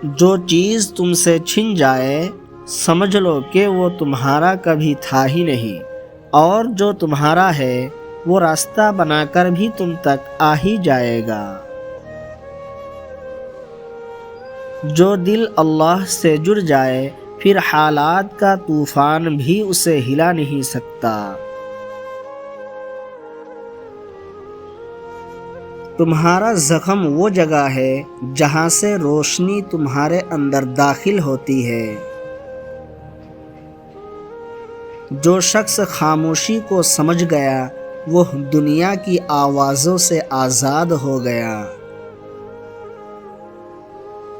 جو چیز تم سے چھن جائے سمجھ لو کہ وہ تمہارا کبھی تھا ہی نہیں، اور جو تمہارا ہے وہ راستہ بنا کر بھی تم تک آ ہی جائے گا۔ جو دل اللہ سے جڑ جائے پھر حالات کا طوفان بھی اسے ہلا نہیں سکتا۔ تمہارا زخم وہ جگہ ہے جہاں سے روشنی تمہارے اندر داخل ہوتی ہے۔ جو شخص خاموشی کو سمجھ گیا وہ دنیا کی آوازوں سے آزاد ہو گیا۔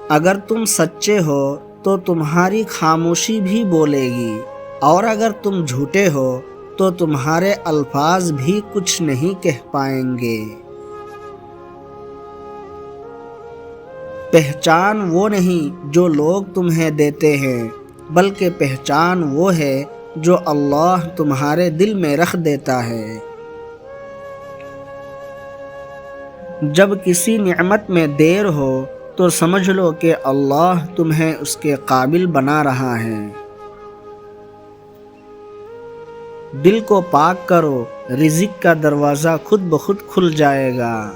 اگر تم سچے ہو تو تمہاری خاموشی بھی بولے گی، اور اگر تم جھوٹے ہو تو تمہارے الفاظ بھی کچھ نہیں کہہ پائیں گے۔ پہچان وہ نہیں جو لوگ تمہیں دیتے ہیں، بلکہ پہچان وہ ہے جو اللہ تمہارے دل میں رکھ دیتا ہے۔ جب کسی نعمت میں دیر ہو تو سمجھ لو کہ اللہ تمہیں اس کے قابل بنا رہا ہے۔ دل کو پاک کرو، رزق کا دروازہ خود بخود کھل جائے گا۔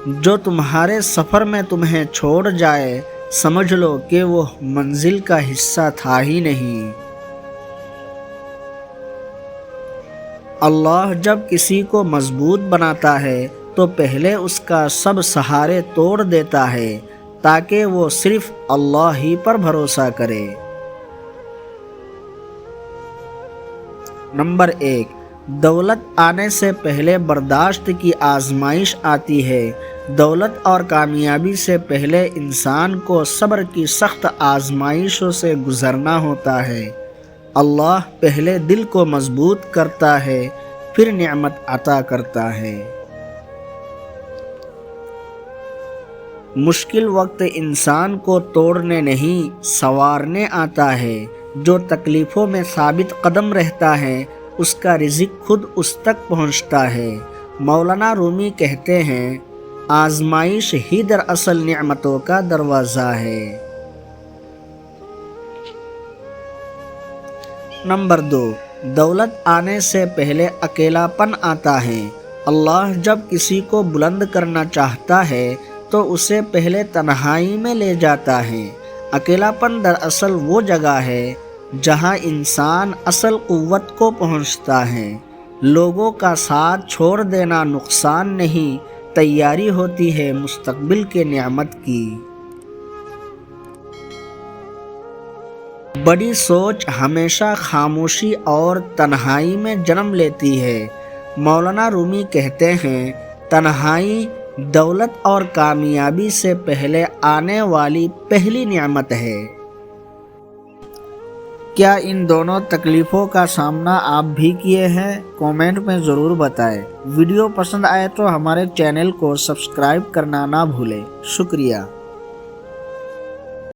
جو تمہارے سفر میں تمہیں چھوڑ جائے سمجھ لو کہ وہ منزل کا حصہ تھا ہی نہیں۔ اللہ جب کسی کو مضبوط بناتا ہے تو پہلے اس کا سب سہارے توڑ دیتا ہے تاکہ وہ صرف اللہ ہی پر بھروسہ کرے۔ نمبر 1، دولت آنے سے پہلے برداشت کی آزمائش آتی ہے۔ دولت اور کامیابی سے پہلے انسان کو صبر کی سخت آزمائشوں سے گزرنا ہوتا ہے۔ اللہ پہلے دل کو مضبوط کرتا ہے، پھر نعمت عطا کرتا ہے۔ مشکل وقت انسان کو توڑنے نہیں سنوارنے آتا ہے۔ جو تکلیفوں میں ثابت قدم رہتا ہے اس کا رزق خود اس تک پہنچتا ہے۔ مولانا رومی کہتے ہیں، آزمائش ہی دراصل نعمتوں کا دروازہ ہے۔ نمبر 2، دولت آنے سے پہلے اکیلا پن آتا ہے۔ اللہ جب کسی کو بلند کرنا چاہتا ہے تو اسے پہلے تنہائی میں لے جاتا ہے۔ اکیلا پن دراصل وہ جگہ ہے جہاں انسان اصل قوت کو پہنچتا ہے۔ لوگوں کا ساتھ چھوڑ دینا نقصان نہیں، تیاری ہوتی ہے مستقبل کے نعمت کی۔ بڑی سوچ ہمیشہ خاموشی اور تنہائی میں جنم لیتی ہے۔ مولانا رومی کہتے ہیں، تنہائی دولت اور کامیابی سے پہلے آنے والی پہلی نعمت ہے۔ کیا ان دونوں تکلیفوں کا سامنا آپ بھی کیے ہیں؟ کامنٹ میں ضرور بتائیں۔ ویڈیو پسند آئے تو ہمارے چینل کو سبسکرائب کرنا نہ بھولیں۔ شکریہ۔